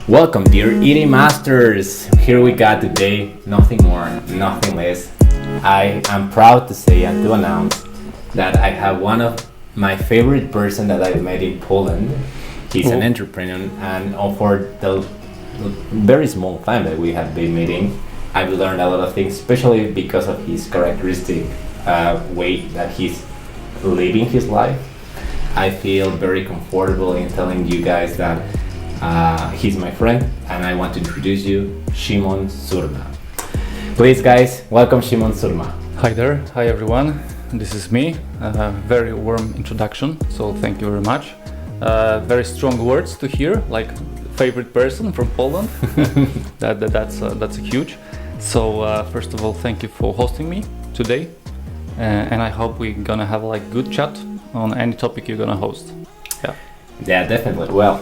Welcome, dear IDI Masters! Here we got today, nothing more, nothing less. I am proud to say and to announce that I have one of my favorite person that I've met in Poland. He's an entrepreneur, and for the very small time that we have been meeting, I've learned a lot of things, especially because of his characteristic way that he's living his life. I feel very comfortable in telling you guys that he's my friend, and I want to introduce you, Szymon Surma. Please, guys, welcome Szymon Surma. Hi there, hi everyone. This is me. Very warm introduction, so thank you very much. Very strong words to hear, like favorite person from Poland. That's huge. So first of all, thank you for hosting me today, and I hope we're gonna have like good chat on any topic you're gonna host. Yeah, definitely. Well,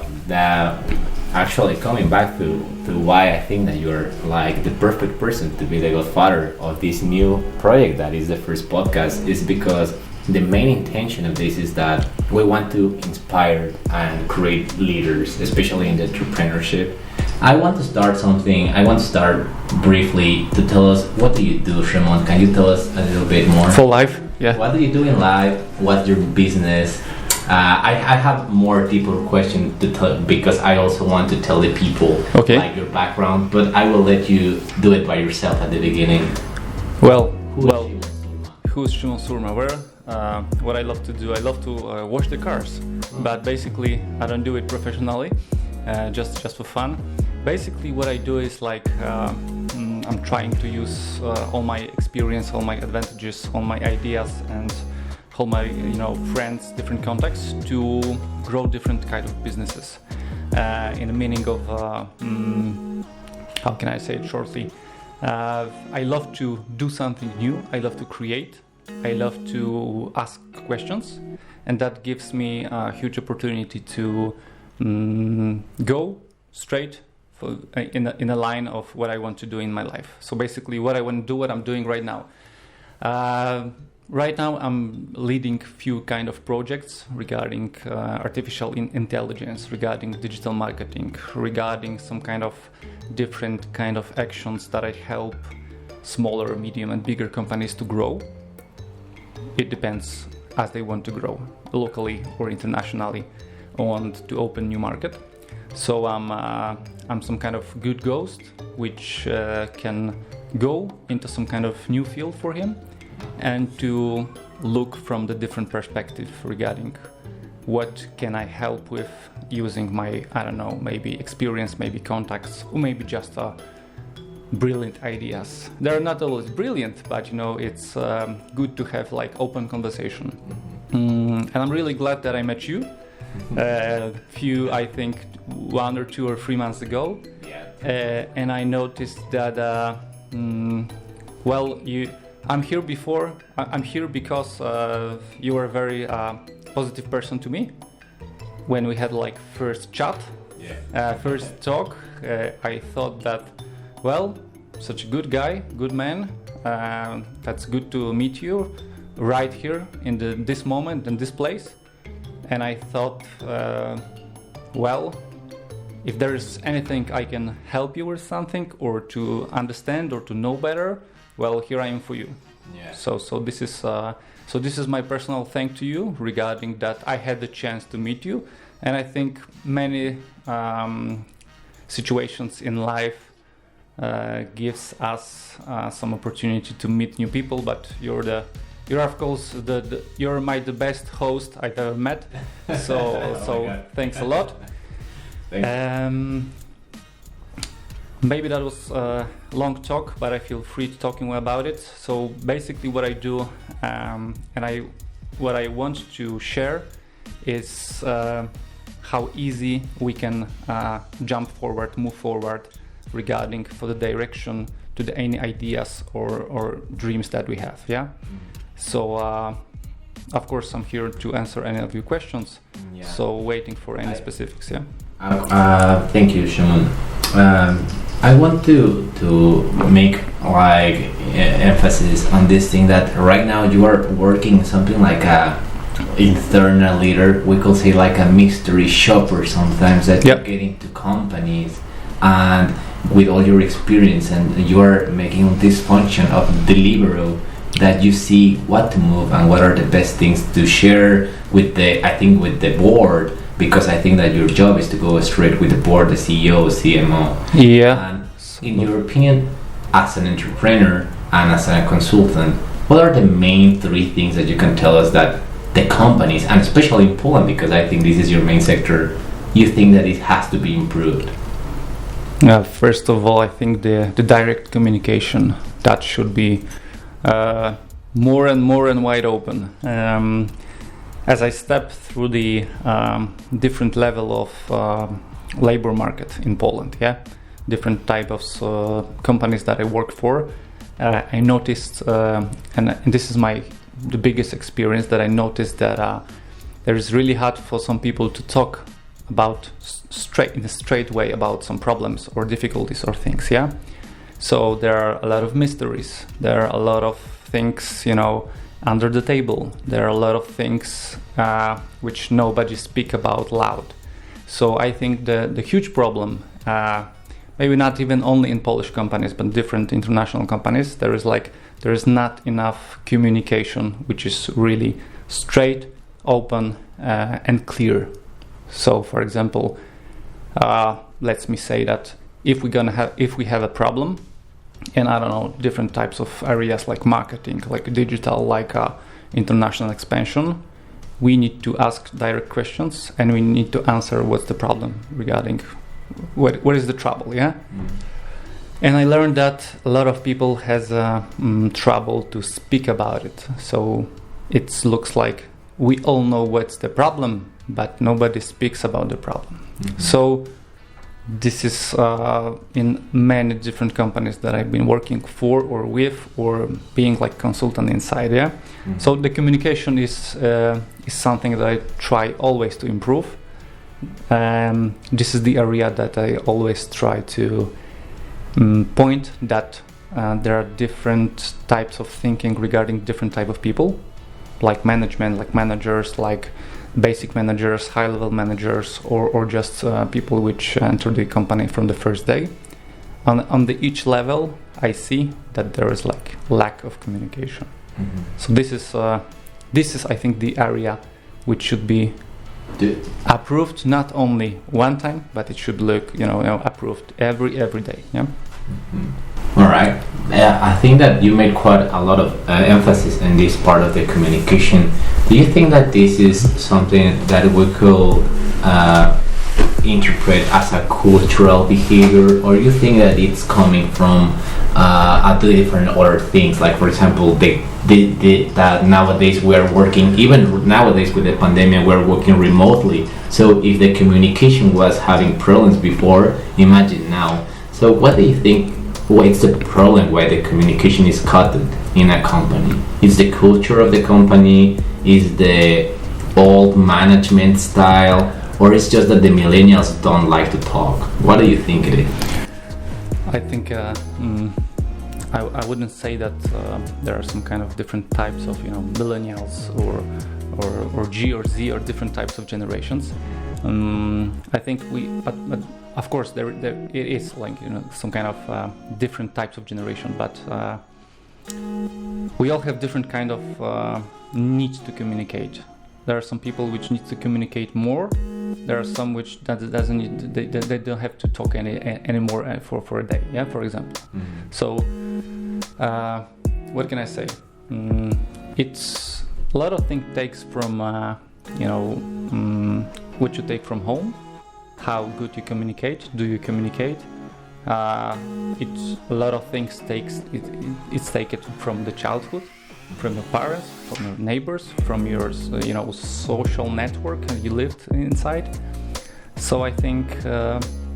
actually coming back to why I think that you're like the perfect person to be the godfather of this new project that is the first podcast is because the main intention of this is that we want to inspire and create leaders, especially in the entrepreneurship. I want to start briefly to tell us, what do you do, Szymon? Can you tell us a little bit more? For life, yeah. What do you do in life? What's your business? I have more deeper question to tell because I also want to tell the people like your background, but I will let you do it by yourself at the beginning. Who's Szymon Surma? What I love to do, I love to wash the cars, but basically I don't do it professionally, just for fun. Basically what I do is like I'm trying to use all my experience, all my advantages, all my ideas, and all my friends, different contacts to grow different kind of businesses. In the meaning of how can I say it shortly? I love to do something new. I love to create. I love to ask questions, and that gives me a huge opportunity to go straight in a line of what I want to do in my life. So basically, what I want to do, what I'm doing right now. Right now, I'm leading few kind of projects regarding artificial intelligence, regarding digital marketing, regarding some kind of different kind of actions that I help smaller, medium, and bigger companies to grow. It depends as they want to grow, locally or internationally, and to open new market. So I'm some kind of good ghost, which can go into some kind of new field for him, and to look from the different perspective regarding what can I help with using my, maybe experience, maybe contacts, or maybe just brilliant ideas. They're not always brilliant, but it's good to have like open conversation. And I'm really glad that I met you I think 1 or 2 or 3 months ago. And I noticed that I'm here because you were a very positive person to me. When we had like first chat, first talk, I thought that, such a good guy, good man. That's good to meet you right here in this moment in this place. And I thought, if there is anything I can help you with something, or to understand, or to know better, here I am for you. So this is my personal thank to you regarding that I had the chance to meet you, and I think many situations in life gives us some opportunity to meet new people. But you're of course the best host I've ever met. So thanks a lot. Maybe that was a long talk, but I feel free to talking about it. So basically what I do what I want to share is how easy we can jump forward, move forward regarding for the direction to any ideas or dreams that we have. So of course I'm here to answer any of your questions. So waiting for any specifics. Thank you, Szymon. I want to make like emphasis on this thing that right now you are working something like a internal leader, we could say like a mystery shopper sometimes, that you get into companies and with all your experience and you are making this function of delivery, that you see what to move and what are the best things to share with the board, because I think that your job is to go straight with the board, the CEO, CMO. Yeah. And in your opinion, as an entrepreneur and as a consultant, what are the main 3 things that you can tell us that the companies, and especially in Poland, because I think this is your main sector, you think that it has to be improved? First of all, I think the direct communication, that should be more and wide open. As I step through the different level of labor market in Poland, different type of companies that I work for, I noticed, and this is the biggest experience, that I noticed that there is really hard for some people to talk about in a straight way about some problems or difficulties or things. So there are a lot of mysteries. There are a lot of things, under the table. There are a lot of things which nobody speak about loud. So I think the huge problem, maybe not even only in Polish companies, but different international companies, there is not enough communication which is really straight, open, and clear. So, for example, let me say that if we have a problem, and I don't know, different types of areas like marketing, like digital, like international expansion, we need to ask direct questions and we need to answer what's the problem regarding what is the trouble, And I learned that a lot of people has trouble to speak about it. So it looks like we all know what's the problem, but nobody speaks about the problem. So this is in many different companies that I've been working for or with, or being like consultant inside. So the communication is something that I try always to improve. This is the area that I always try to point that there are different types of thinking regarding different type of people, like management, like managers, like basic managers, high-level managers, or just people which enter the company from the first day. On each level, I see that there is like lack of communication. So this is I think the area which should be approved not only one time, but it should look approved every day. All right. I think that you made quite a lot of emphasis in this part of the communication. Do you think that this is something that we could interpret as a cultural behavior, or you think that it's coming from different other things? Like, for example, that nowadays we are working, even nowadays with the pandemic, we're working remotely. So if the communication was having problems before, imagine now. So what do you think? What's the problem why the communication is cut in a company? Is the culture of the company? Is the old management style? Or it's just that the millennials don't like to talk? What do you think it is? I think I wouldn't say that there are some kind of different types of millennials or G or Z or different types of generations. I think but of course there it is like some kind of different types of generation, but we all have different kind of needs to communicate. There are some people which need to communicate more. There are some which that doesn't need. They don't have to talk anymore for a day. For example. So what can I say? It's a lot of things takes from what you take from home, how good you communicate, do you communicate? It's a lot of things it's taken from the childhood, from your parents, from your neighbors, from your social network you lived inside. So I think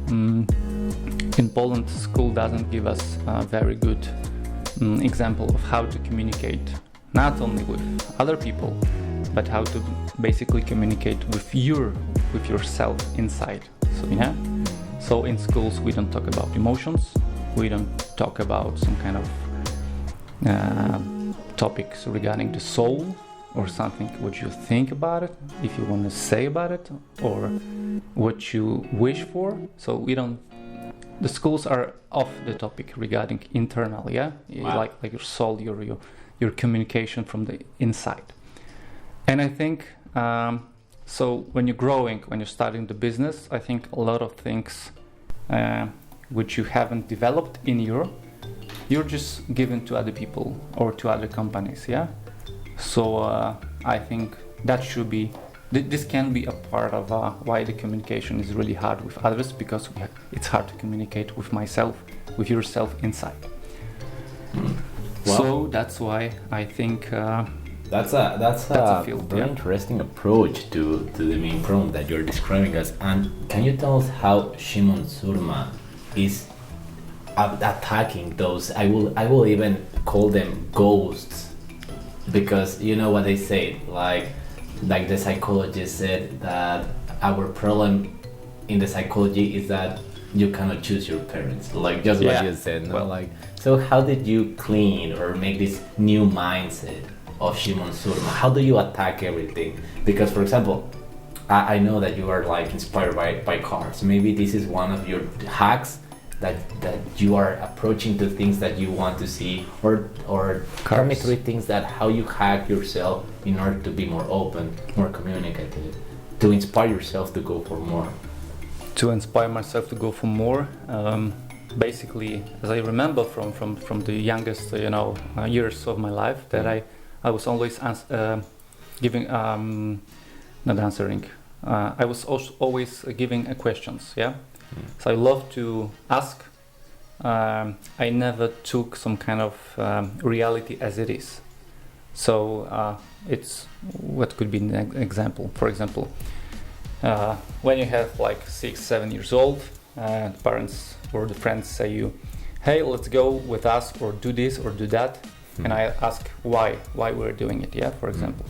in Poland, school doesn't give us a very good example of how to communicate, not only with other people, but how to basically communicate with yourself inside. So in schools we don't talk about emotions, we don't talk about some kind of topics regarding the soul. or something what you think about it, if you want to say about it, or what you wish for. So we don't. The schools are off the topic regarding internal, yeah, Wow. like your soul, your communication from the inside. And I think so. When you're growing, when you're starting the business, I think a lot of things which you haven't developed in you're just given to other people or to other companies, yeah. So I think that should be. This can be a part of why the communication is really hard with others, because it's hard to communicate with myself, with yourself inside. Well, so that's why I think that's a field, very yeah. interesting approach to the main problem that you're describing us. And can you tell us how Shimon Surma is attacking those? I will even call them ghosts, because you know what they say, like the psychologist said that our problem in the psychology is that you cannot choose your parents, like just Yeah. what you said, no? Well- Like, so how did you clean or make this new mindset of Shimon Surma? How do you attack everything? Because for example, I know that you are like inspired by cars. Maybe this is one of your hacks that you are approaching to things that you want to see, or tell me Cars. 3 things that how you hack yourself in order to be more open, more communicative, to inspire yourself to go for more. to inspire myself to go for more. Basically, as I remember from the youngest years of my life, that I was always giving not answering. I was also always giving questions. Yeah. So I love to ask. I never took some kind of reality as it is. So it's what could be an example. For example, when you have like 6-7 years old, the parents or the friends say you, hey, let's go with us or do this or do that. And I ask why we're doing it, yeah, for example.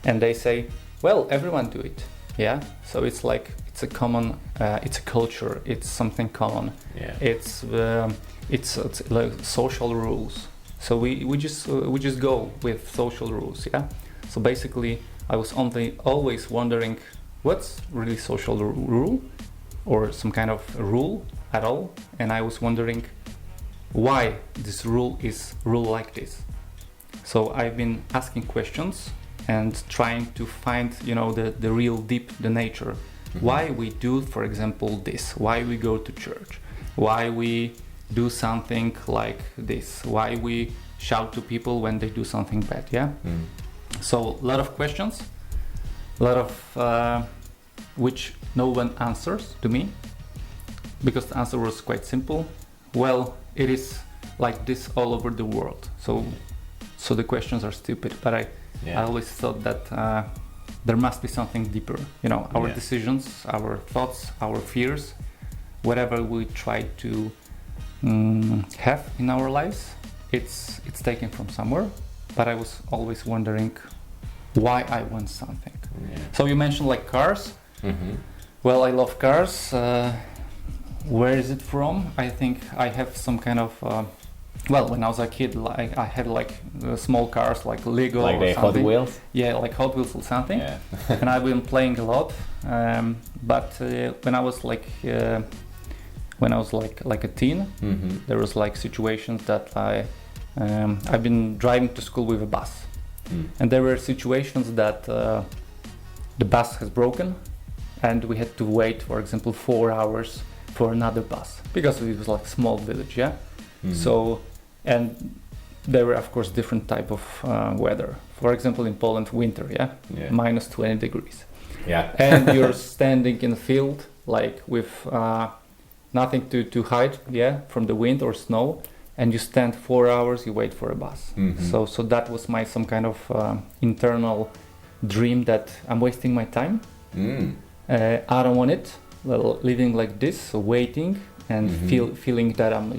And they say, well, everyone do it, yeah. So it's like, it's a common, it's a culture, it's something common. Yeah. It's like social rules. So we just go with social rules, yeah. So basically, I was always wondering, what's really social rule, or some kind of rule at all? And I was wondering why this rule is like this. So I've been asking questions and trying to find, the real deep, the nature. Why we do, for example, this, why we go to church, why we do something like this, why we shout to people when they do something bad, yeah? So a lot of questions, a lot of which no one answers to me, because the answer was quite simple. Well, it is like this all over the world. So the questions are stupid, but I always thought that there must be something deeper. Our decisions, our thoughts, our fears, whatever we try to have in our lives, it's taken from somewhere. But I was always wondering why I want something. So you mentioned like cars. Well, I love cars. Where is it from? I think I have some kind of when I was a kid, like I had like small cars like Lego, like or the something. Hot Wheels. Yeah, like Hot Wheels or something. Yeah. And I've been playing a lot. But when I was like a teen, there was like situations that I've been driving to school with a bus, and there were situations that the bus has broken, and we had to wait, for example, 4 hours for another bus, because it was like small village, yeah. So, and there were of course different type of weather. For example, in Poland, winter, yeah. Minus 20 degrees. Yeah. And you're standing in the field like with nothing to hide, yeah, from the wind or snow, and you stand 4 hours, you wait for a bus. So that was my some kind of internal dream that I'm wasting my time. I don't want it, living like this, waiting and feeling that I'm,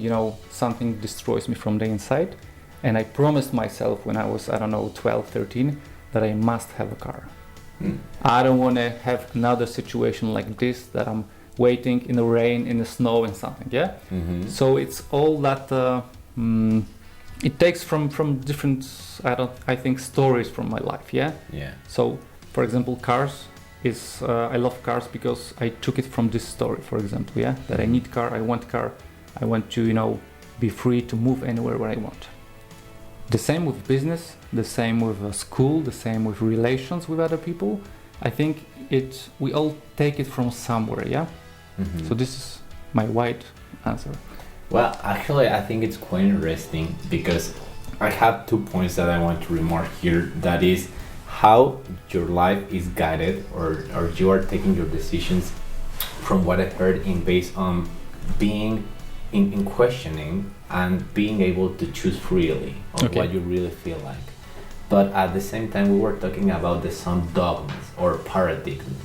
something destroys me from the inside. And I promised myself when I was, 12, 13, that I must have a car. I don't want to have another situation like this, that I'm waiting in the rain, in the snow and something, yeah? So it's all that it takes from different, I think, stories from my life. Yeah. Yeah. So, for example, cars is I love cars because I took it from this story. For example, yeah, that I need car, I want car, I want to be free to move anywhere where I want. The same with business, the same with school, the same with relations with other people. I think we all take it from somewhere. Yeah. Mm-hmm. So this is my wide answer. Well, actually, I think it's quite interesting because I have 2 points that I want to remark here. That is how your life is guided or you are taking your decisions from what I heard in based on being in questioning and being able to choose freely on what you really feel like. But at the same time, we were talking about some dogmas or paradigms.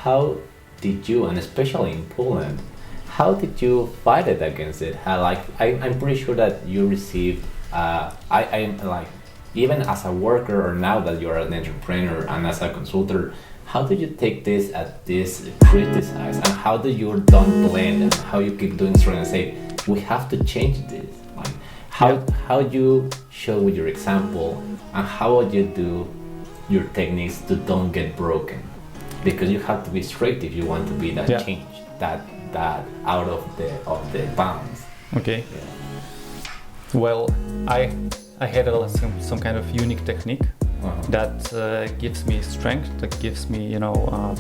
How did you, and especially in Poland, how did you fight it against it? I'm pretty sure that you received, I'm like, even as a worker or now that you're an entrepreneur and as a consultant, how do you take this criticize and how do you don't blame and how you keep doing strong and say, we have to change this? Like, how you show with your example and how would you do your techniques to don't get broken? Because you have to be straight if you want to be that change, that out of the bounds. Okay. Yeah. Well, I had some kind of unique technique that gives me strength, that gives me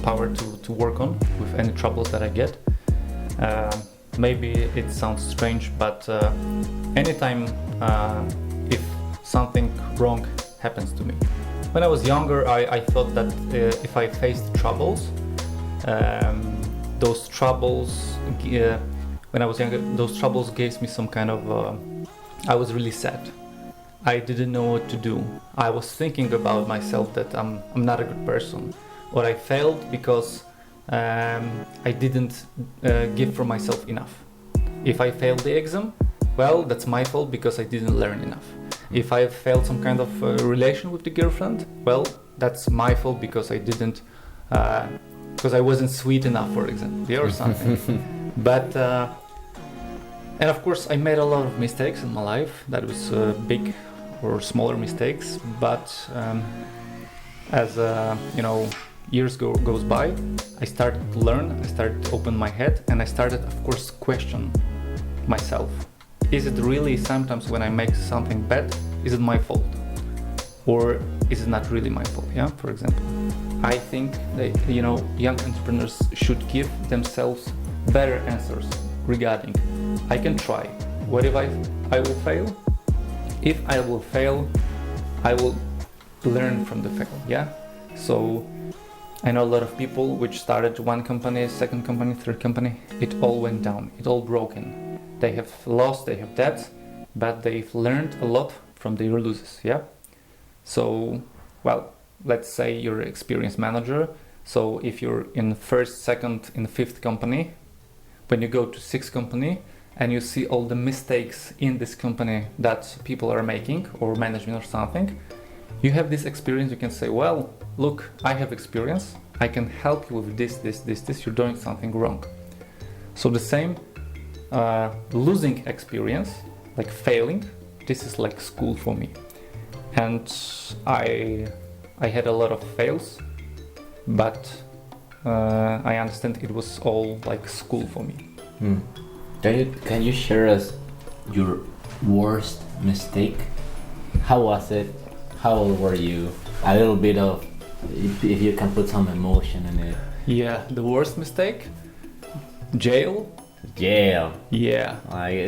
power to work on with any troubles that I get. Maybe it sounds strange, but anytime if something wrong happens to me. When I was younger, I thought that if I faced troubles, those troubles, when I was younger, those troubles gave me some kind of, I was really sad. I didn't know what to do. I was thinking about myself that I'm not a good person. Or I failed because I didn't give for myself enough. If I failed the exam, well, that's my fault because I didn't learn enough. If I failed some kind of relation with the girlfriend, well, that's my fault because I didn't, because I wasn't sweet enough, for example, or something. But, and of course, I made a lot of mistakes in my life. That was big or smaller mistakes. But as years goes by, I started to learn. I started to open my head, and I started, of course, question myself. Is it really sometimes when I make something bad, is it my fault? Or is it not really my fault? Yeah, for example. I think that, young entrepreneurs should give themselves better answers regarding, I can try. What if I will fail? If I will fail, I will learn from the fail, yeah? So I know a lot of people which started one company, second company, third company, it all went down, it all broken. They have lost, they have debts, but they've learned a lot from their losses, yeah? So, well, let's say you're an experienced manager. So if you're in first, second, in fifth company, when you go to sixth company and you see all the mistakes in this company that people are making or management or something, you have this experience, you can say, well, look, I have experience, I can help you with this, you're doing something wrong. So the same losing experience, like failing, this is like school for me. And I had a lot of fails, but I understand it was all like school for me. Can you share us your worst mistake? How was it? How old were you? A little bit of, if you can put some emotion in it. Yeah, the worst mistake? Jail. Yeah.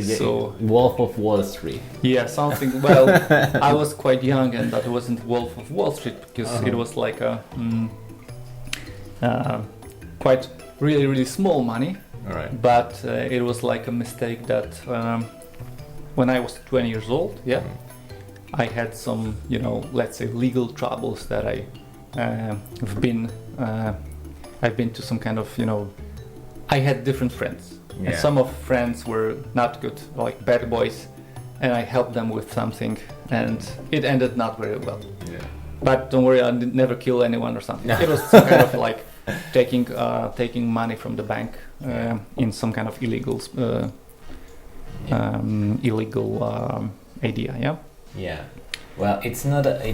So Wolf of Wall Street. Yeah, something. Well, I was quite young, and that wasn't Wolf of Wall Street because it was like a quite really small money. All right. But it was like a mistake that when I was 20 years old, I had some, let's say legal troubles that I've been to some kind of, I had different friends. And some of friends were not good, like bad boys, and I helped them with something, and it ended not very well. Yeah. But don't worry, I did never kill anyone or something. It was some kind of like taking money from the bank in some kind of illegal idea. Yeah. Yeah. Well, it's not a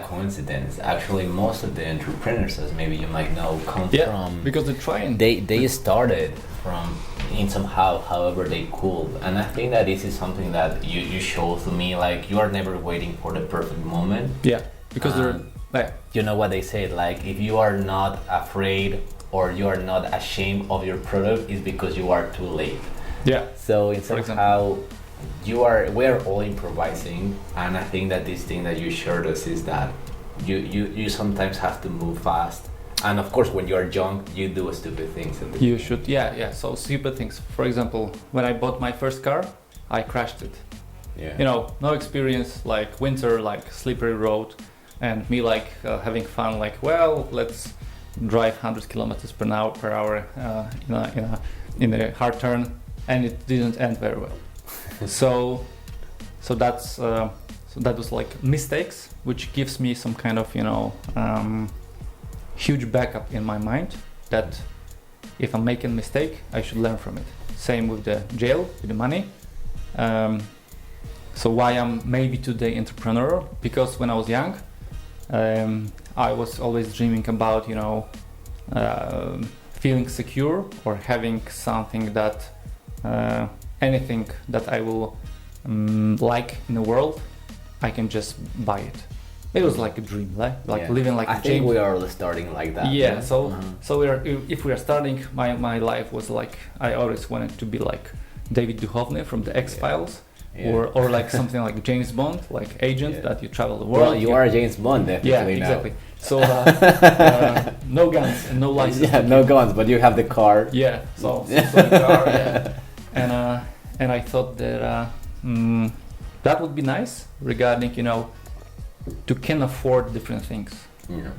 coincidence. Actually, most of the entrepreneurs, as maybe you might know, come from because they're trying. They started from in somehow, however they could, and I think that this is something that you show to me. Like you are never waiting for the perfect moment. Yeah, because they're You know what they say? Like if you are not afraid or you are not ashamed of your product, it's because you are too late. yeah. So it's somehow we're all improvising, and I think that this thing that you shared us is that you sometimes have to move fast, and of course when you are young you do stupid things. You should, yeah. So stupid things. For example, when I bought my first car, I crashed it. Yeah. You know, no experience, like winter, like slippery road, and me like having fun, like well, let's drive 100 kilometers per hour in a hard turn, and it didn't end very well. so that was like mistakes, which gives me some kind of huge backup in my mind that if I'm making a mistake, I should learn from it. Same with the jail, with the money. So why I'm maybe today entrepreneur? Because when I was young, I was always dreaming about feeling secure or having something that anything that I will like in the world, I can just buy it. It was like a dream, like living like I a think James. we are all starting like that. Yeah, so if we are starting, my life was like I always wanted to be like David Duchovny from the X-Files. Yeah. Or like something like James Bond, like agent that you travel the world. Well, you are James Bond, definitely. Yeah, exactly. So no guns and no license. Yeah, no guns, but you have the car. Yeah, so the car. Yeah, and I thought that that would be nice regarding to can afford different things. Yeah.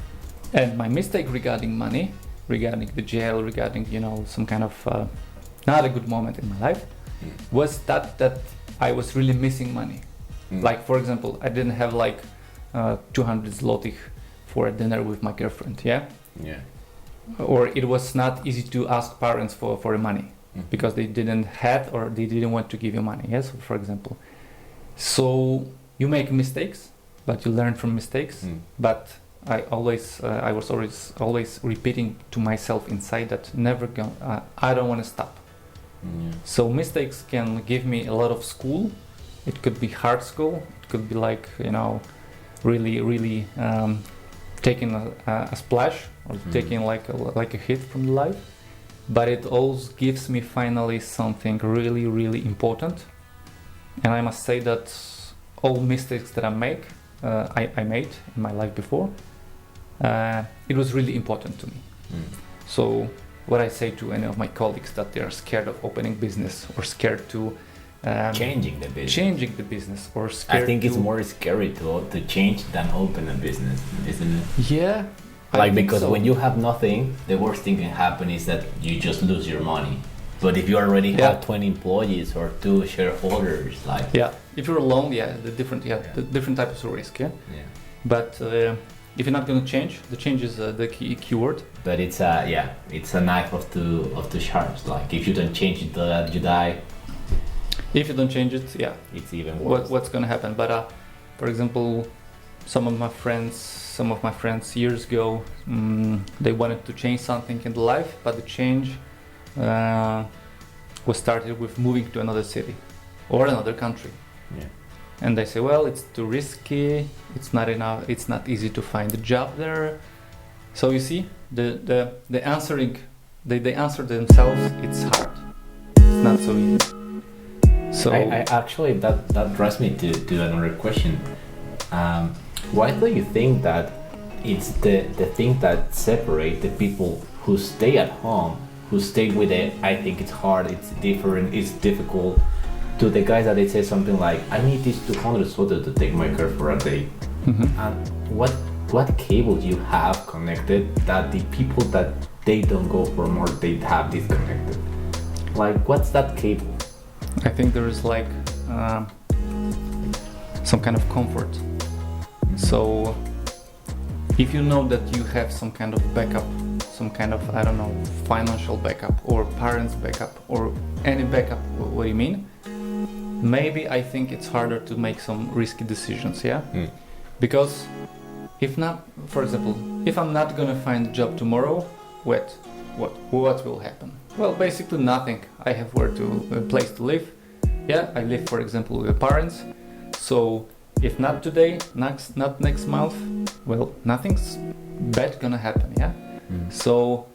And my mistake regarding money, regarding the jail, regarding some kind of not a good moment in my life, was that I was really missing money. Like for example, I didn't have like 200 zlotych for a dinner with my girlfriend. Yeah. Or it was not easy to ask parents for money because they didn't have or they didn't want to give you money. Yes, for example. So you make mistakes, but you learn from mistakes. But I was always repeating to myself inside that I don't want to stop. So mistakes can give me a lot of school. It could be hard school. It could be like really taking a splash or taking like a hit from life. But it also gives me finally something really important. And I must say that all mistakes that I made in my life before, it was really important to me. So what I say to any of my colleagues that they are scared of opening business or scared to changing the business or scared I think it's more scary to change than open a business, isn't it? Yeah. Because when you have nothing, the worst thing can happen is that you just lose your money. But if you already have 20 employees or 2 shareholders, if you're alone, the different types of risk, But if you're not going to change, the change is the key word. But it's a knife of two sharps. Like if you don't change it, you die. If you don't change it, it's even worse. What's going to happen? But for example, some of my friends years ago, they wanted to change something in life, but the change was started with moving to another city or another country. And they say, well, it's too risky. It's not enough. It's not easy to find a job there. So you see, the answering, they answer themselves. It's hard. It's not so easy. So I actually that drives me to another question. Why do you think that it's the thing that separate the people who stay at home, who stay with it? I think it's hard. It's different. It's difficult. To the guys that they say something like, I need this 200 zloty to take my car for a day. And what cable you have connected that the people that they don't go for more, they have disconnected? Like, what's that cable? I think there is like some kind of comfort. So if you know that you have some kind of backup, some kind of, I don't know, financial backup or parents backup or any backup, what do you mean? maybe I think it's harder to make some risky decisions, yeah? Because if not, for example, if I'm not gonna find a job tomorrow, what will happen? Well, basically nothing. I have a place to live. Yeah, I live, for example, with parents. So if not today, not next month, well, nothing's bad gonna happen, yeah? So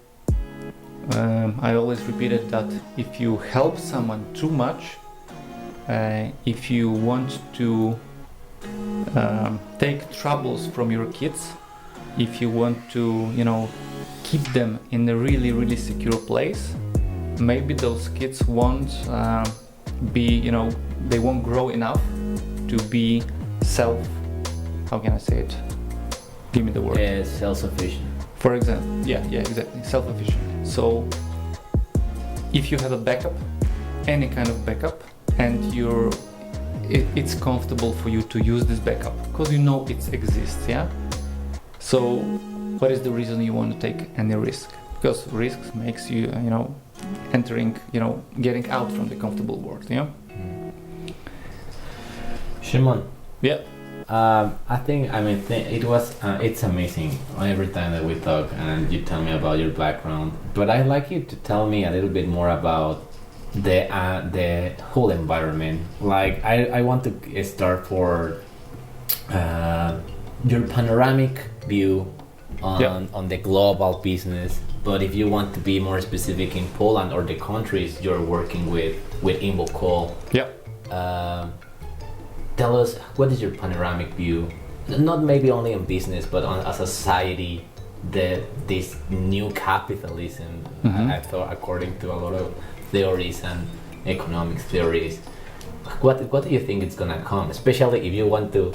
I always repeated that if you help someone too much, if you want to take troubles from your kids, if you want to, keep them in a really, really secure place, maybe those kids won't be, they won't grow enough to be how can I say it? Give me the word. Yeah, self-sufficient. For example, yeah, exactly, self-sufficient. So if you have a backup, any kind of backup, and it's comfortable for you to use this backup because it exists, yeah? So what is the reason you want to take any risk? Because risks makes you, entering, getting out from the comfortable world, Shimon. Yeah. It's amazing every time that we talk and you tell me about your background. But I'd like you to tell me a little bit more about the whole environment. Like I want to start for your panoramic view on the global business. But if you want to be more specific in Poland or the countries you're working with INVOCALL, tell us, what is your panoramic view? Not maybe only on business, but on a society, this new capitalism, I thought, according to a lot of theories and economics theories. What do you think is gonna come? Especially if you want to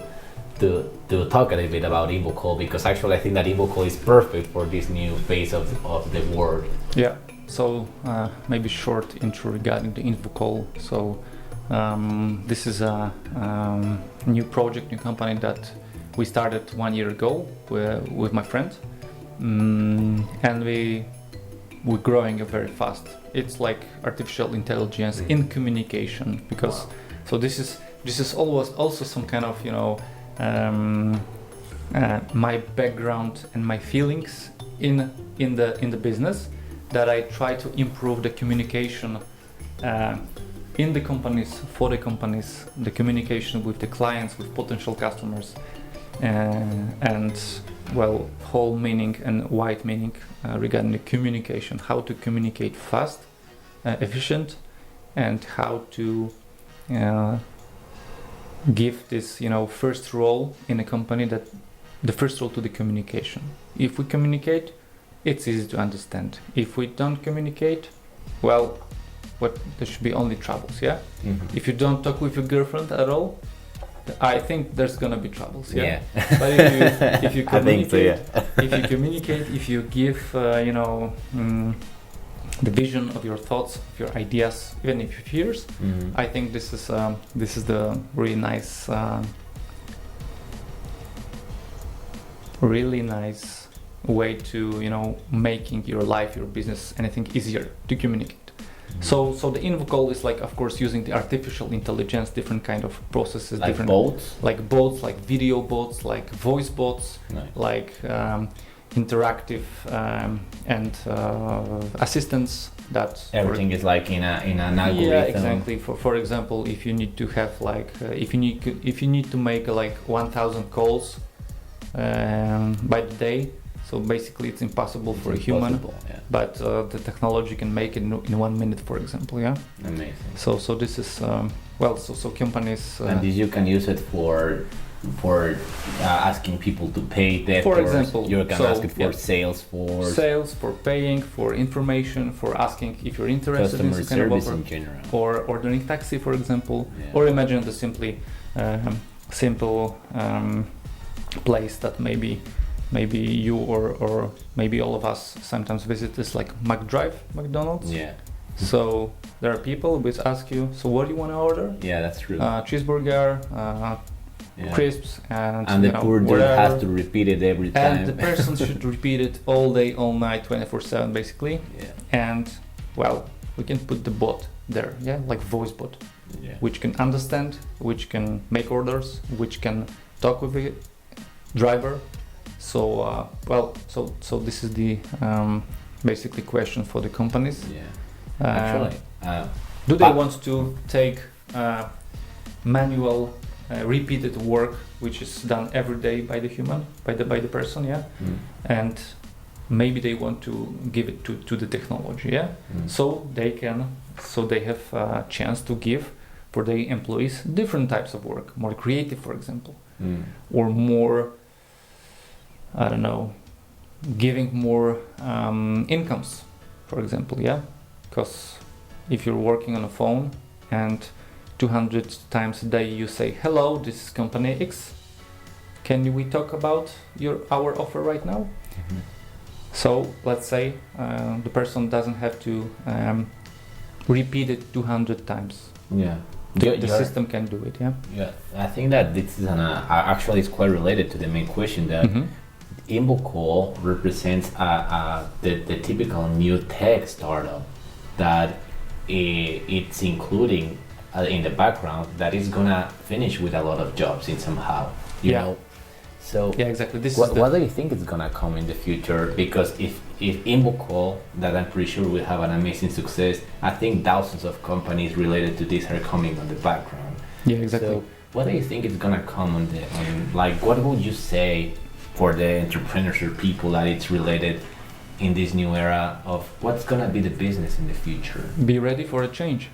talk a little bit about INVOCALL, because actually I think that INVOCALL is perfect for this new phase of the world. Yeah. So maybe short intro regarding the INVOCALL. So this is a new project, new company that we started 1 year ago with my friend, and we're growing very fast. It's like artificial intelligence in communication, because so this is always also some kind of my background and my feelings in the business, that I try to improve the communication in the companies, for the companies, the communication with the clients, with potential customers, and whole meaning and wide meaning regarding the communication, how to communicate fast, efficient, and how to give this first role in a company, that the first role to the communication. If we communicate, it's easy to understand. If we don't communicate, well, there should be only troubles, yeah? If you don't talk with your girlfriend at all, I think there's gonna be troubles, yeah? But if you communicate, if you give the vision of your thoughts, of your ideas, even if your fears, I think this is the really nice way to making your life, your business, anything easier to communicate. So the INVOCALL is like, of course, using the artificial intelligence, different kind of processes, like different bots, like video bots, like voice bots, like interactive and assistants. That everything is like in an algorithm. Yeah, exactly. For example, if you need to have if you need to make 1,000 calls by the day. So basically, it's impossible for a human, but the technology can make it in 1 minute, for example. Yeah. Amazing. So this is so companies. And this you can use it for asking people to pay debtors. For example, you can ask it for sales, for paying, for information, for asking if you're interested customer in some kind of service offer, in general, or ordering taxi, for example, or imagine the simple place that maybe you or maybe all of us sometimes visit, this like McDonald's. Yeah. So there are people which ask you, so what do you want to order? Yeah, that's true. Cheeseburger, crisps, and the poor dude has to repeat it every time. And the person should repeat it all day, all night, 24/7, basically. Yeah. And we can put the bot there, like voice bot. which can understand, which can make orders, which can talk with the driver. So so this is the basically question for the companies. Actually, do they want to take manual repeated work which is done every day by the human, by the person, and maybe they want to give it to the technology, so they have a chance to give for their employees different types of work, more creative, for example, or more, I don't know, giving more incomes, for example, because if you're working on a phone and 200 times a day you say, hello, this is company X, can we talk about our offer right now? So let's say the person doesn't have to repeat it 200 times. The system can do it. I think that this is actually it's quite related to the main question that INVOCALL represents the typical new tech startup that it's including in the background that is gonna finish with a lot of jobs in somehow, you know. So exactly. What do you think is gonna come in the future? Because if INVOCALL, that I'm pretty sure will have an amazing success, I think thousands of companies related to this are coming on the background. So what do you think is gonna come on like what would you say for the entrepreneurs or people that it's related in this new era of what's gonna be the business in the future? Be ready for a change.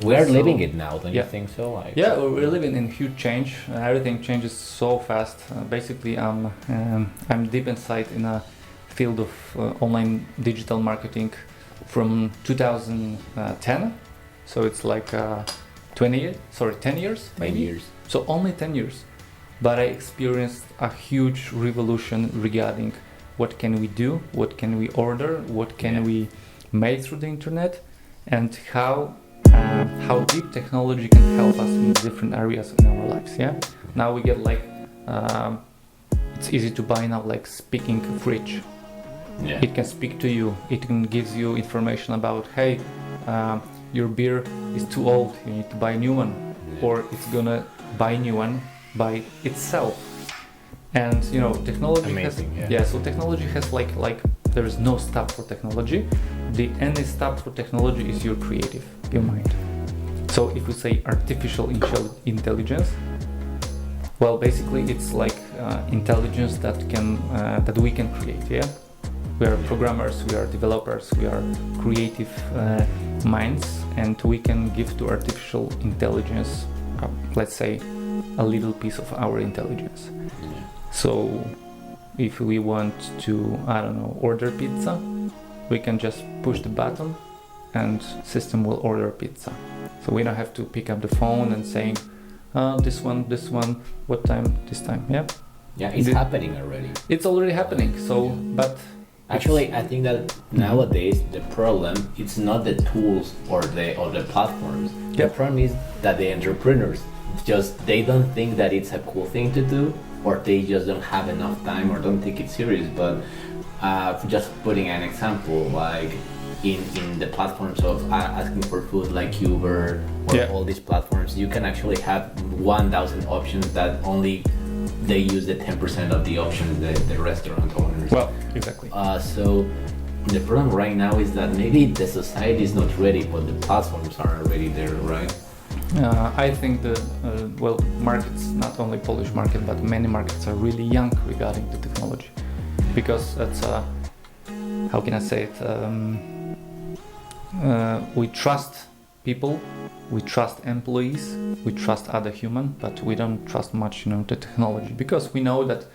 We are living it now, don't you think so? Like, we're living in huge change. Everything changes so fast. Basically, I'm deep inside in a field of online digital marketing from 2010. So it's like 10 years, maybe. 10 years. So only 10 years. But I experienced a huge revolution regarding what can we do, what can we order, what can we make through the internet, and how deep technology can help us in different areas in our lives. Now we get like it's easy to buy now, like speaking fridge. It can speak to you, it can gives you information about, hey, your beer is too old, you need to buy a new one, or it's gonna buy a new one by itself. And you know, technology so technology has like there is no stop for technology. The only stop for technology is your creative, your mind. So if we say artificial intelligence, well, basically it's like intelligence that we can create. We are programmers, we are developers, we are creative minds, and we can give to artificial intelligence, let's say, a little piece of our intelligence. So if we want to, I don't know, order pizza, we can just push the button and system will order pizza. So we don't have to pick up the phone and saying, this one, what time, this time, it's happening already. It's already happening, so, but... Actually, I think that nowadays the problem it's not the tools or the platforms. The problem is that the entrepreneurs they don't think that it's a cool thing to do, or they just don't have enough time or don't take it serious. But just putting an example, like in the platforms of asking for food like Uber or all these platforms, you can actually have 1,000 options that only they use the 10% of the options the restaurant owners. Well, exactly. So the problem right now is that maybe the society is not ready, but the platforms are already there, right? I think the markets, not only Polish market, but many markets are really young regarding the technology, because that's how can I say it? We trust people, we trust employees, we trust other human, but we don't trust much, the technology, because we know that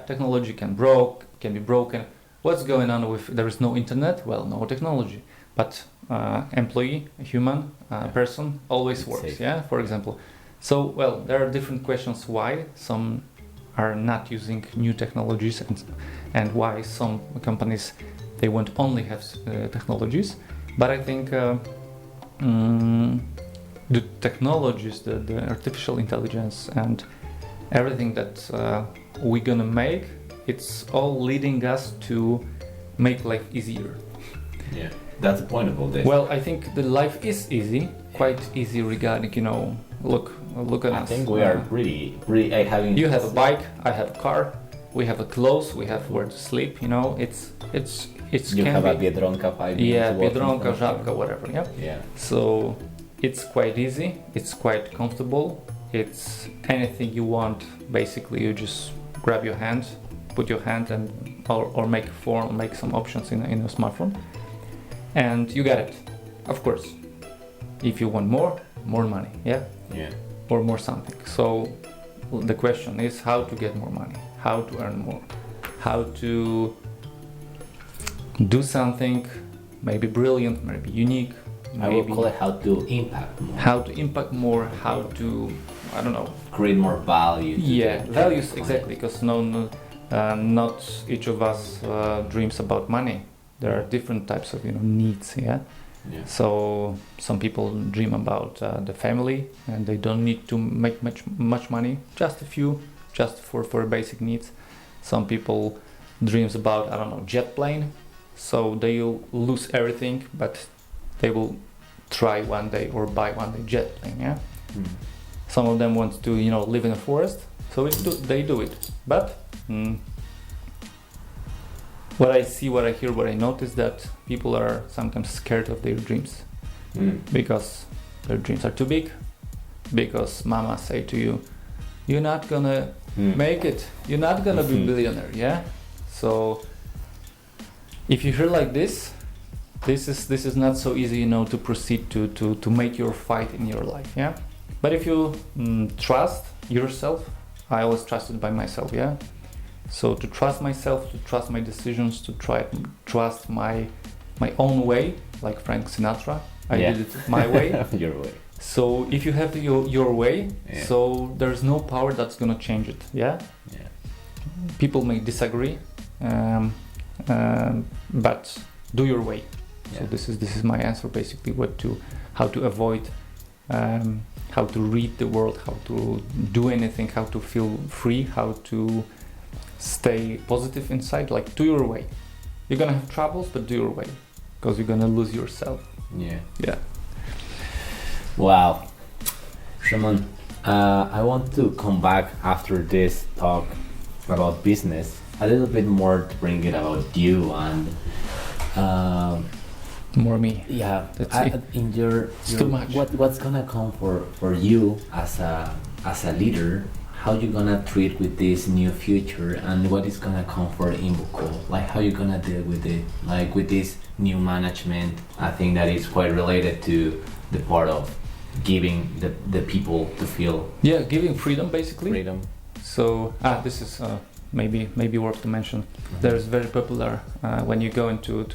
technology can be broken. What's going on with there is no internet? Well, no technology, but employee, human person always works. For example. So there are different questions why some are not using new technologies and why some companies they won't only have technologies. But I think the technologies, the artificial intelligence and everything that we're gonna make, it's all leading us to make life easier. That's the point of all this. Well, I think the life is easy, quite easy regarding, look at us. I think we are pretty having. You have a bike, I have a car, we have a clothes, we have where to sleep. It's You can have a be, biedronka, 5 minutes yeah, walking biedronka, from żabka, whatever. Yeah. Yeah. So it's quite easy. It's quite comfortable. It's anything you want. Basically, you just grab your hand, put your hand, and or make a form, make some options in a smartphone, and you get it. Of course, if you want more money, yeah, or more something. So the question is how to get more money, how to earn more, how to do something maybe brilliant, maybe unique. I will call it how to impact more. How to impact more, how to, I don't know. Create more value. Yeah, values, exactly, because not each of us dreams about money. There are different types of needs, yeah? Yeah. So some people dream about the family and they don't need to make much money, just a few, just for basic needs. Some people dreams about, I don't know, jet plane, so they'll lose everything, but they will try one day or buy one day jet plane, yeah? Mm. Some of them want to, live in a forest, so they do it. But what I see, what I hear, what I notice, that people are sometimes scared of their dreams because their dreams are too big, because mama say to you, you're not gonna make it, you're not gonna be billionaire, yeah? So if you hear like this is not so easy, to proceed to make your fight in your life, yeah? But if you trust yourself, I always trusted by myself, yeah? So to trust myself, to trust my decisions, to trust my own way, like Frank Sinatra, I did it my way. Your way. So if you have your way, so there's no power that's gonna change it, yeah? Yeah. People may disagree, but do your way. So this is my answer, basically, how to avoid, how to read the world, how to do anything, how to feel free, how to stay positive inside, like do your way. You're gonna have troubles, but do your way, because you're gonna lose yourself. Yeah. Wow. Shimon, I want to come back after this talk about business a little bit more to bring it about you and more me. Yeah, in it's too much. What's gonna come for you as a leader? How you gonna treat with this new future, and what is gonna come for INVOCALL? Like how you gonna deal with it? Like with this new management, I think that is quite related to the part of giving the people to feel. Yeah, giving freedom, basically. Freedom. So this is maybe worth to mention. There's very popular when you go into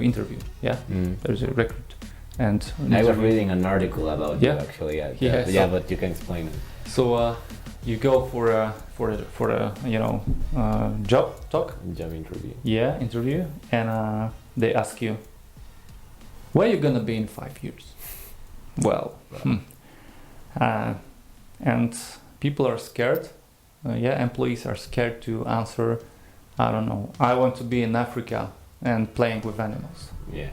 interview. Yeah, there's a record. And I was reading an article about you actually. So, but you can explain it. So you go for a job interview. Yeah, interview, and they ask you, where are you gonna be in 5 years? Well, and people are scared. Employees are scared to answer. I don't know. I want to be in Africa and playing with animals. Yeah.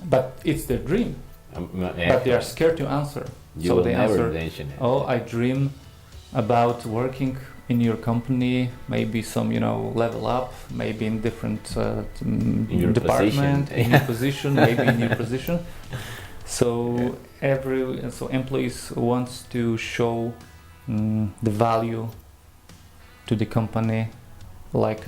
But it's their dream. But they are scared to answer. You so will they never answer, mention it. "Oh, I dream about working in your company, maybe some, level up, maybe in different department, in your position, maybe in your position." So employees wants to show the value to the company, like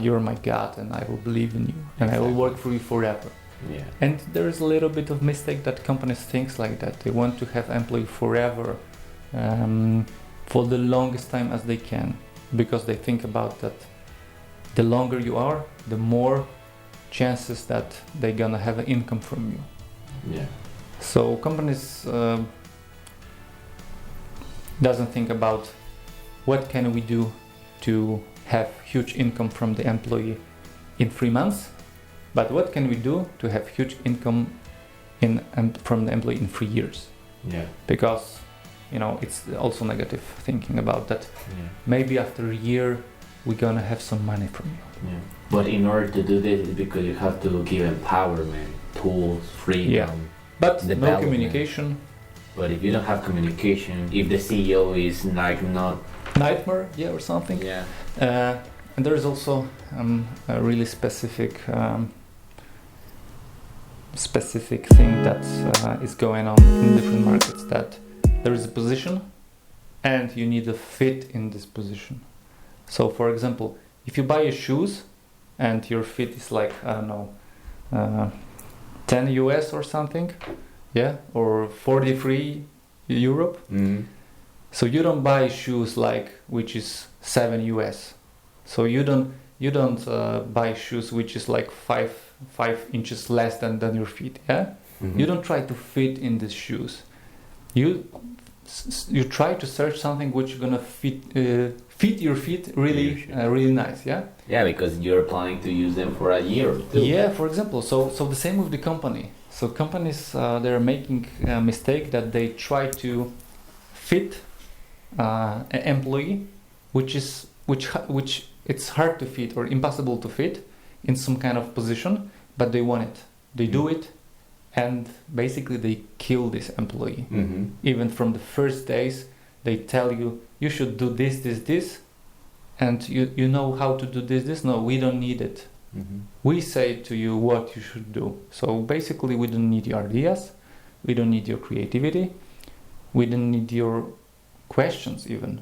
you're my God, and I will believe in you, and I will work for you forever. Yeah. And there is a little bit of mistake that companies think like that. They want to have employee forever, for the longest time as they can, because they think about that the longer you are, the more chances that they're gonna have an income from you. Yeah. So companies doesn't think about what can we do to have huge income from the employee in 3 months, but what can we do to have huge income from the employee in 3 years? Yeah. Because it's also negative thinking about that. Yeah. Maybe after a year we're gonna have some money from you. Yeah. But in order to do this, it's because you have to give empowerment, tools, freedom, but no development. communication. But if you don't have communication, if the CEO is like not Nightmare, or something. Yeah. And there is also a really specific thing that is going on in different markets, that there is a position and you need a fit in this position. So for example, if you buy your shoes and your fit is like, I don't know, 10 US or something, or 43 Europe, so you don't buy shoes like which is 7 US. So you don't buy shoes which is like 5 inches less than your feet. You don't try to fit in these shoes. You try to search something which is gonna fit your feet really nice. Yeah, because you're planning to use them for a year or two. Yeah, for example. So the same with the company. So companies they're making a mistake that they try to fit an employee which it's hard to fit or impossible to fit in some kind of position, but they want it. They do it, and basically they kill this employee. Even from the first days, they tell you should do this, and you know how to do this. No, we don't need it. We say to you what you should do. So basically, we don't need your ideas, we don't need your creativity, we don't need your questions even.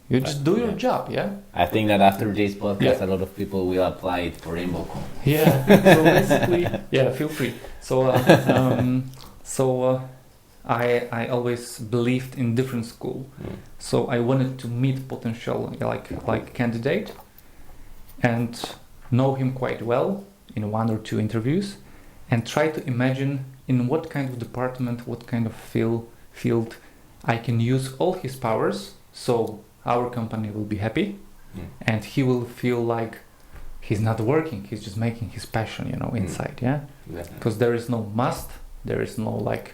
You just do your job, I think that after this podcast, a lot of people will apply it for INVOCALL. So basically, feel free. So I always believed in different school. So I wanted to meet potential like candidate and know him quite well in 1 or 2 interviews, and try to imagine in what kind of department, what kind of field I can use all his powers, so our company will be happy, and he will feel like he's not working, he's just making his passion, inside, because there is no must, there is no like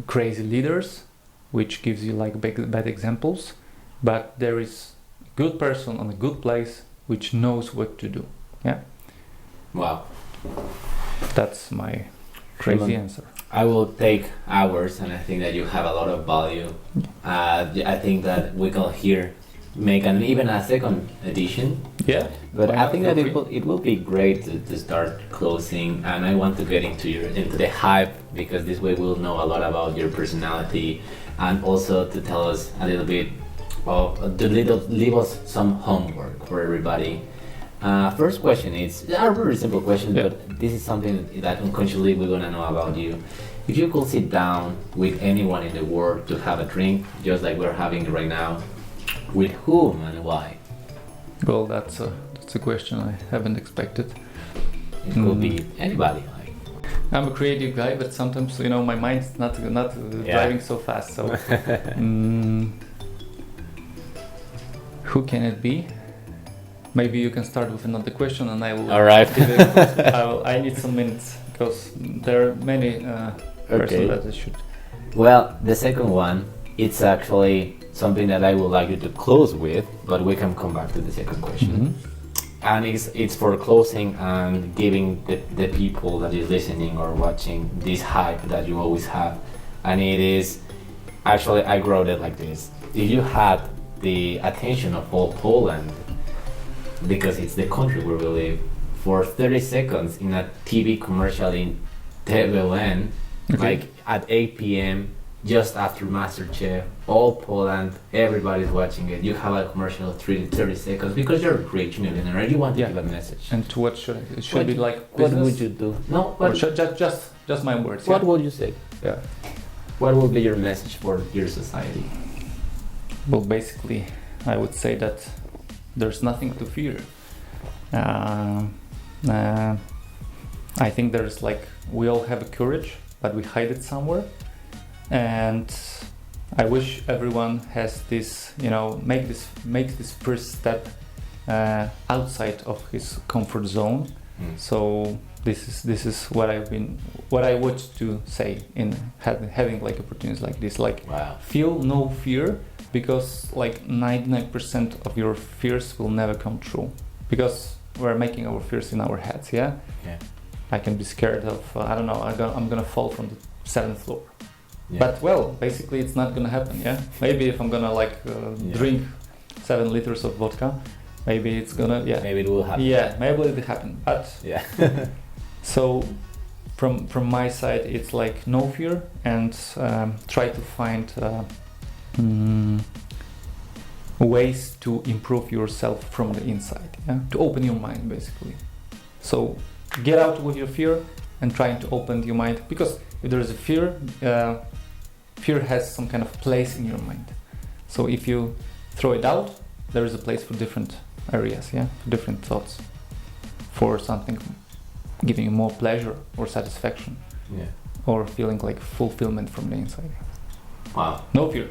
crazy leaders, which gives you like bad examples, but there is a good person on a good place which knows what to do. Wow. That's my crazy answer. I will take hours, and I think that you have a lot of value. I think that we can here make even a second edition. But I think that it will be great to start closing, and I want to get into the hype, because this way we'll know a lot about your personality, and also to tell us a little bit to leave us some homework for everybody. First question is a very simple question, but this is something that unconsciously we're gonna know about you. If you could sit down with anyone in the world to have a drink, just like we're having right now, with whom and why? Well, that's a question I haven't expected. It could be anybody. I'm a creative guy, but sometimes my mind's not driving so fast. So who can it be? Maybe you can start with another question, and I will. All right. I need some minutes, because there are many persons that I should. Well, the second one, it's actually something that I would like you to close with, but we can come back to the second question. And it's for closing and giving the people that is listening or watching this hype that you always have. And it is, actually, I wrote it like this. If you had the attention of all Poland, because it's the country where we live, for 30 seconds in a TV commercial in TVN, like at 8 p.m., just after MasterChef, all Poland, everybody's watching it. You have a commercial of 30 seconds because you're a rich millionaire and you want to give a message. And to what should it should be like business? What would you do? No, or just my words. What would you say? What would be your message for your society? Well, basically, I would say that there's nothing to fear. I think there's we all have a courage, but we hide it somewhere. And I wish everyone has this, make this first step outside of his comfort zone. So this is what I want to say in having opportunities like this. Wow. Feel no fear, because 99% of your fears will never come true. Because we're making our fears in our heads. Yeah. I can be scared of I don't know. I'm gonna fall from the 7th floor. Yeah. But well, basically, it's not gonna happen. Yeah. Maybe if I'm gonna drink 7 liters of vodka, maybe it's gonna Maybe it will happen. Yeah. Maybe it will happen. But yeah. So from my side, it's like no fear and try to find ways to improve yourself from the inside. Yeah. To open your mind, basically. So get out with your fear and trying to open your mind, because if there is a fear, fear has some kind of place in your mind. So if you throw it out, there is a place for different areas, for different thoughts, for something giving you more pleasure or satisfaction, or feeling like fulfillment from the inside. Wow. No fear.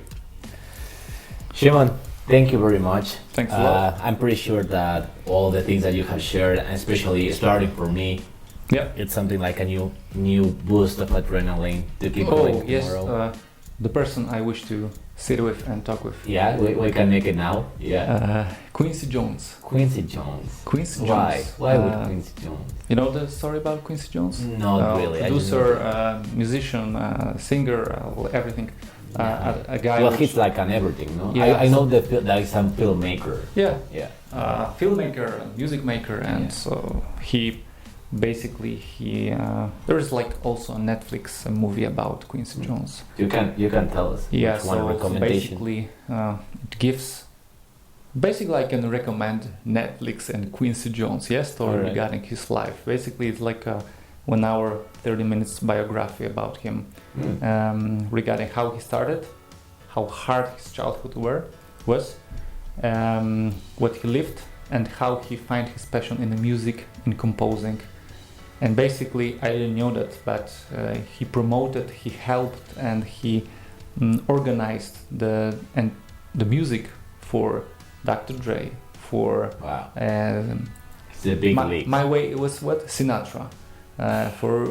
Shimon, thank you very much. Thanks a lot. I'm pretty sure that all the things that you have shared, and especially starting for me, it's something like a new boost of adrenaline to keep going tomorrow. The person I wish to sit with and talk with. Yeah, we can make it now. Yeah. Quincy Jones. Quincy Jones. Quincy Why? Jones. Why would Quincy Jones? You know the story about Quincy Jones? Not really. Producer, musician, singer, everything. A guy. Well, he's like an everything, no? Yeah. I know that he's some filmmaker. Yeah. Yeah. Filmmaker, music maker, and so he basically there's like also a Netflix movie about Quincy Jones. You can tell us. Yeah. Which one So recommendation. basically, it gives. Basically, I can recommend Netflix and Quincy Jones. Story regarding his life. Basically, it's like a 1 hour, 30 minutes biography about him, regarding how he started, how hard his childhood was, what he lived, and how he found his passion in the music, in composing. And basically, I didn't know that, but he promoted, he helped, and he organized the music for Dr. Dre, for it's a big league. My way it was what? Sinatra, for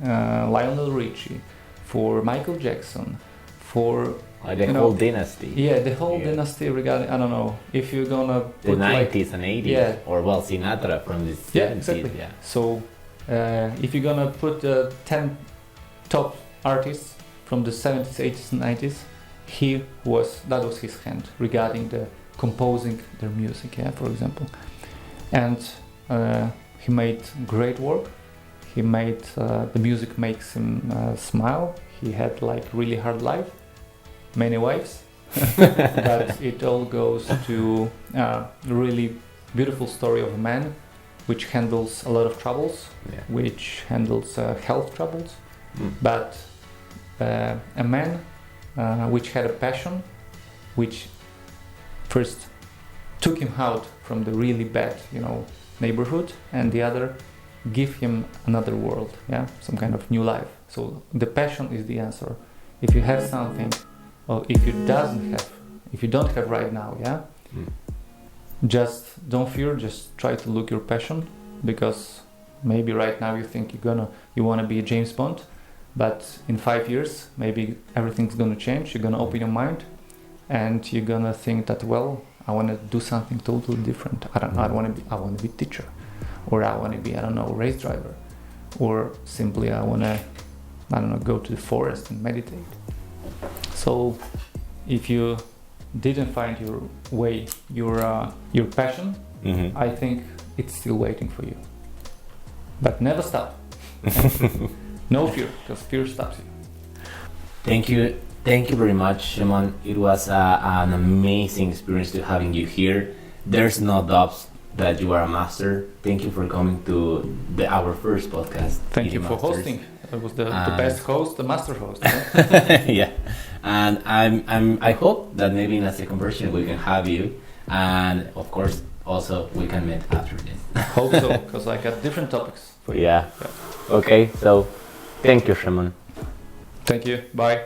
Lionel Richie, for Michael Jackson, for the whole dynasty. Yeah, the whole dynasty regarding, I don't know, if you're gonna the 90s and 80s, or Sinatra from the 70s. Exactly. Yeah. So if you're gonna put 10 top artists from the 70s, 80s and 90s, that was his hand regarding the composing their music, for example. And he made great work. He made the music makes him smile. He had like really hard life, many wives, but it all goes to a really beautiful story of a man which handles a lot of troubles, which handles health troubles, but a man which had a passion, which first took him out from the really bad, neighborhood, and the other give him another world, some kind of new life. So the passion is the answer. If you have something, or if you don't have right now, just don't fear, just try to look your passion, because maybe right now you think you want to be a James Bond, but in 5 years maybe everything's gonna change. You're gonna open your mind and you're gonna think that, well, I want to do something totally different. I want to be teacher, or I want to be, race driver, or simply I want to, go to the forest and meditate. So if you didn't find your way, your passion, I think it's still waiting for you. But never stop. No fear, because fear stops you. Thank you very much, Shimon. It was an amazing experience to having you here. There's no doubts that you are a master. Thank you for coming to our first podcast. Thank you for hosting. I was the best host, the master host. Yeah, and I hope that maybe in a second version we can have you, and of course also we can meet after this. Hope so, because I got different topics for you. Yeah. Okay, so thank you, Shimon. Thank you. Bye.